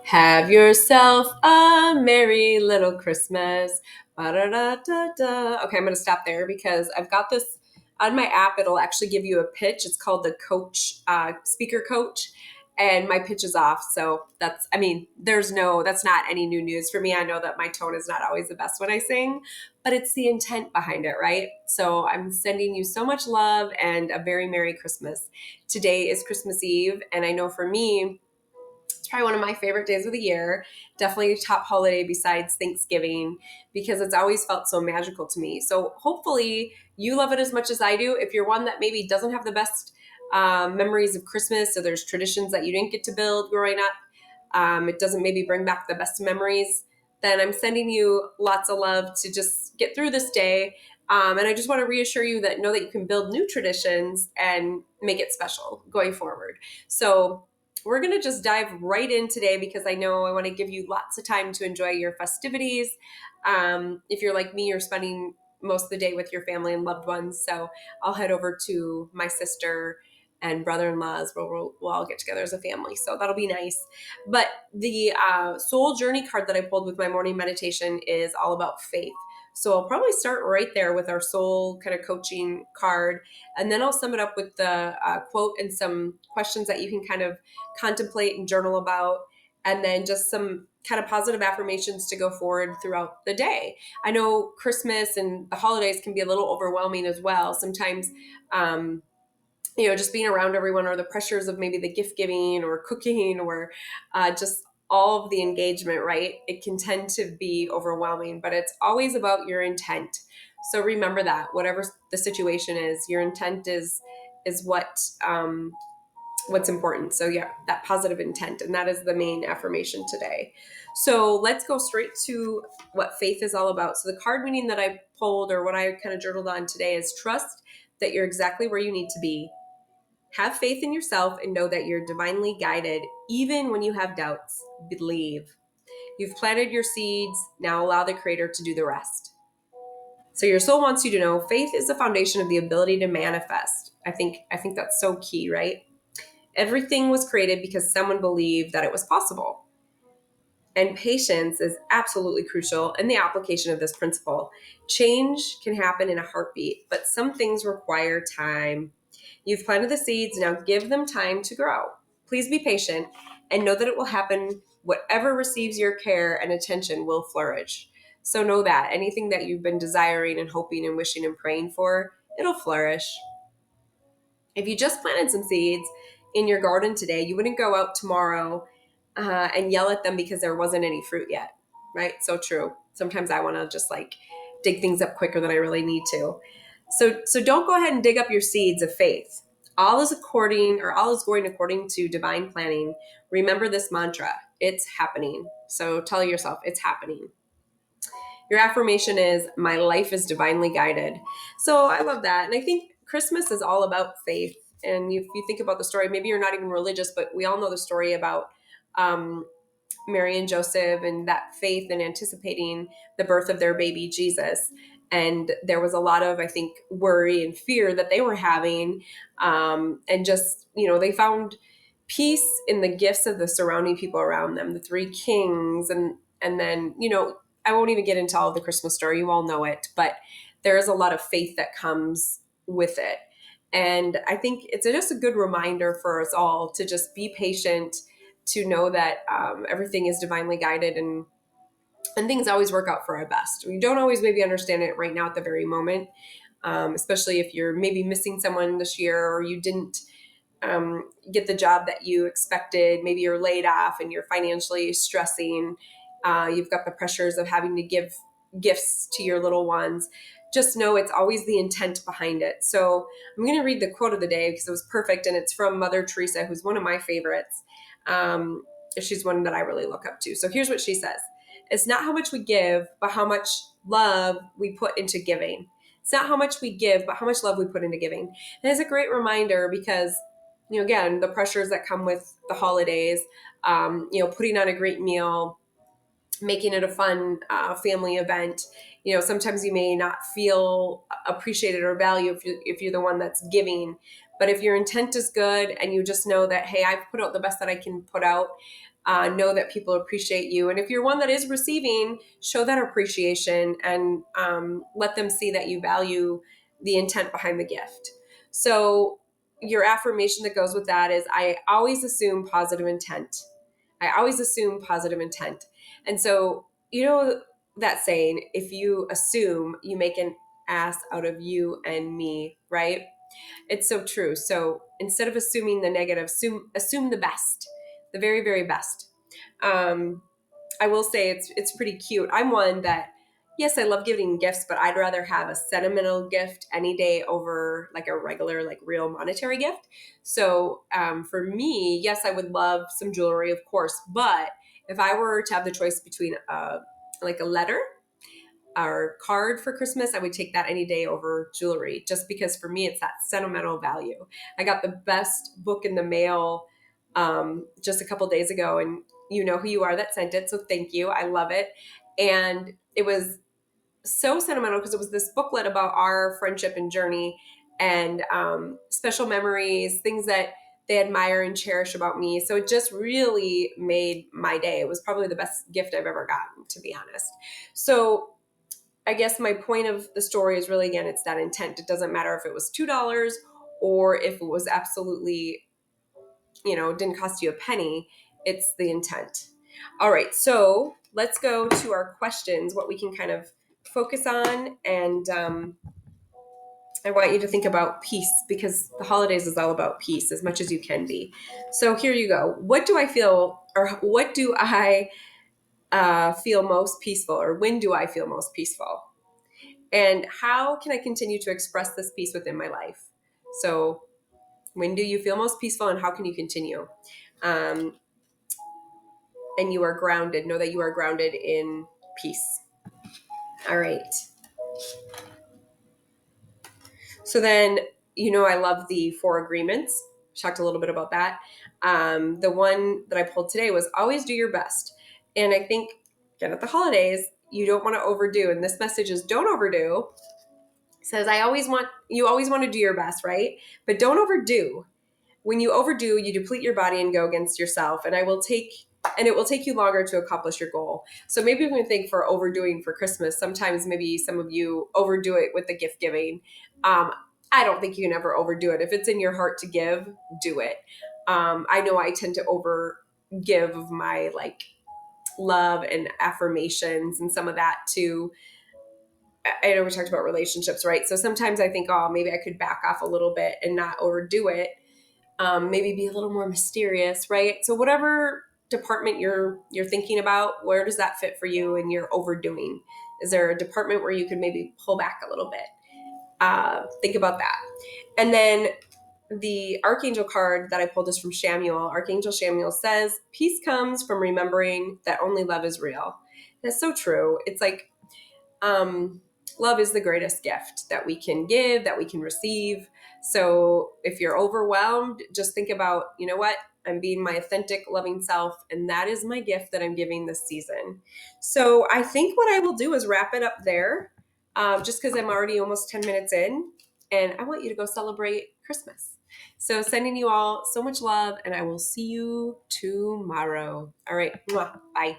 Have yourself a merry little Christmas. Ba-da-da-da-da. Okay, I'm going to stop there because I've got this on my app. It'll actually give you a pitch. It's called the Coach, Speaker Coach. And my pitch is off. So that's not any new news for me. I know that my tone is not always the best when I sing, but it's the intent behind it, right? So I'm sending you so much love and a very Merry Christmas. Today is Christmas Eve. And I know for me, it's probably one of my favorite days of the year. Definitely top holiday besides Thanksgiving because it's always felt so magical to me. So hopefully you love it as much as I do. If you're one that maybe doesn't have the best memories of Christmas, so there's traditions that you didn't get to build growing up, it doesn't maybe bring back the best memories, then I'm sending you lots of love to just get through this day. And I just want to reassure you that know that you can build new traditions and make it special going forward. So we're going to just dive right in today because I know I want to give you lots of time to enjoy your festivities. If you're like me, you're spending most of the day with your family and loved ones. So I'll head over to my sister and brother-in-laws where we'll all get together as a family. So that'll be nice. But the soul journey card that I pulled with my morning meditation is all about faith. So I'll probably start right there with our soul kind of coaching card. And then I'll sum it up with the quote and some questions that you can kind of contemplate and journal about. And then just some kind of positive affirmations to go forward throughout the day. I know Christmas and the holidays can be a little overwhelming as well. Sometimes, just being around everyone or the pressures of maybe the gift giving or cooking or just all of the engagement, right? It can tend to be overwhelming, but it's always about your intent. So remember that whatever the situation is, your intent is what's important. So yeah, that positive intent, and that is the main affirmation today. So let's go straight to what faith is all about. So the card meaning that I pulled or what I kind of journaled on today is trust that you're exactly where you need to be. Have faith in yourself and know that you're divinely guided even when you have doubts. Believe. You've planted your seeds, now allow the creator to do the rest. So your soul wants you to know faith is the foundation of the ability to manifest. I think that's so key, right? Everything was created because someone believed that it was possible. And patience is absolutely crucial in the application of this principle. Change can happen in a heartbeat, but some things require time. You've planted the seeds, now give them time to grow. Please be patient and know that it will happen. Whatever receives your care and attention will flourish. So know that anything that you've been desiring and hoping and wishing and praying for, it'll flourish. If you just planted some seeds in your garden today, you wouldn't go out tomorrow and yell at them because there wasn't any fruit yet, right? So true. Sometimes I want to just like dig things up quicker than I really need to. So don't go ahead and dig up your seeds of faith. All is going according to divine planning. Remember this mantra. It's happening. So tell yourself it's happening. Your affirmation is my life is divinely guided. So I love that. And I think Christmas is all about faith. And if you think about the story, maybe you're not even religious, but we all know the story about um, Mary and Joseph and that faith and anticipating the birth of their baby Jesus. And there was a lot of, I think, worry and fear that they were having. And just, they found peace in the gifts of the surrounding people around them, the three kings. And then, I won't even get into all of the Christmas story. You all know it, but there is a lot of faith that comes with it. And I think it's just a good reminder for us all to just be patient, to know that everything is divinely guided and things always work out for our best. We don't always maybe understand it right now at the very moment, especially if you're maybe missing someone this year or you didn't get the job that you expected. Maybe you're laid off and you're financially stressing. You've got the pressures of having to give gifts to your little ones. Just know it's always the intent behind it. So I'm going to read the quote of the day because it was perfect, and it's from Mother Teresa, who's one of my favorites. Um, she's one that I really look up to. So here's what she says. It's not how much we give, but how much love we put into giving. It's not how much we give, but how much love we put into giving. And it's a great reminder because, again, the pressures that come with the holidays, putting on a great meal, making it a fun family event. Sometimes you may not feel appreciated or valued if you're the one that's giving, But if your intent is good and you just know that, hey, I've put out the best that I can put out, know that people appreciate you. And if you're one that is receiving, show that appreciation and let them see that you value the intent behind the gift. So your affirmation that goes with that is, I always assume positive intent. I always assume positive intent. And so, you know, that saying, if you assume, you make an ass out of you and me, right? It's so true. So instead of assuming the negative, assume the best, the very, very best. Um, I will say it's pretty cute. I'm one that, yes, I love giving gifts, but I'd rather have a sentimental gift any day over like a regular, like real monetary gift. So for me, yes, I would love some jewelry, of course, but if I were to have the choice between like a letter or card for Christmas, I would take that any day over jewelry, just because for me it's that sentimental value. I got the best book in the mail just a couple days ago, and you know who you are that sent it, so thank you. I love it. And it was so sentimental because it was this booklet about our friendship and journey, and special memories, things that they admire and cherish about me. So it just really made my day. It was probably the best gift I've ever gotten, to be honest. So I guess my point of the story is really, again, it's that intent. It doesn't matter if it was $2 or if it was absolutely, didn't cost you a penny. It's the intent. All right, so let's go to our questions, what we can kind of focus on. And I want you to think about peace, because the holidays is all about peace as much as you can be. So here you go. What do I feel, or what do I feel most peaceful, or when do I feel most peaceful? And how can I continue to express this peace within my life? So when do you feel most peaceful, and how can you continue? Um, and you are grounded. Know that you are grounded in peace. All right. So then, I love the 4 agreements. Talked a little bit about that. The one that I pulled today was always do your best. And I think, again, at the holidays, you don't want to overdo. And this message is don't overdo. It says, you always want to do your best, right? But don't overdo. When you overdo, you deplete your body and go against yourself. And it will take you longer to accomplish your goal. So maybe we can think for overdoing for Christmas. Sometimes maybe some of you overdo it with the gift giving. I don't think you can ever overdo it. If it's in your heart to give, do it. I know I tend to over give of my love and affirmations and some of that too. I know we talked about relationships, right? So sometimes I think, oh, maybe I could back off a little bit and not overdo it. Maybe be a little more mysterious, right? So whatever department you're thinking about, where does that fit for you and you're overdoing? Is there a department where you could maybe pull back a little bit? Think about that. And then the Archangel card that I pulled is from Shamuel. Archangel Shamuel says, peace comes from remembering that only love is real. And it's so true. It's like, love is the greatest gift that we can give, that we can receive. So if you're overwhelmed, just think about, you know what? I'm being my authentic, loving self, and that is my gift that I'm giving this season. So I think what I will do is wrap it up there, just because I'm already almost 10 minutes in, and I want you to go celebrate Christmas. So sending you all so much love, and I will see you tomorrow. All right. Bye.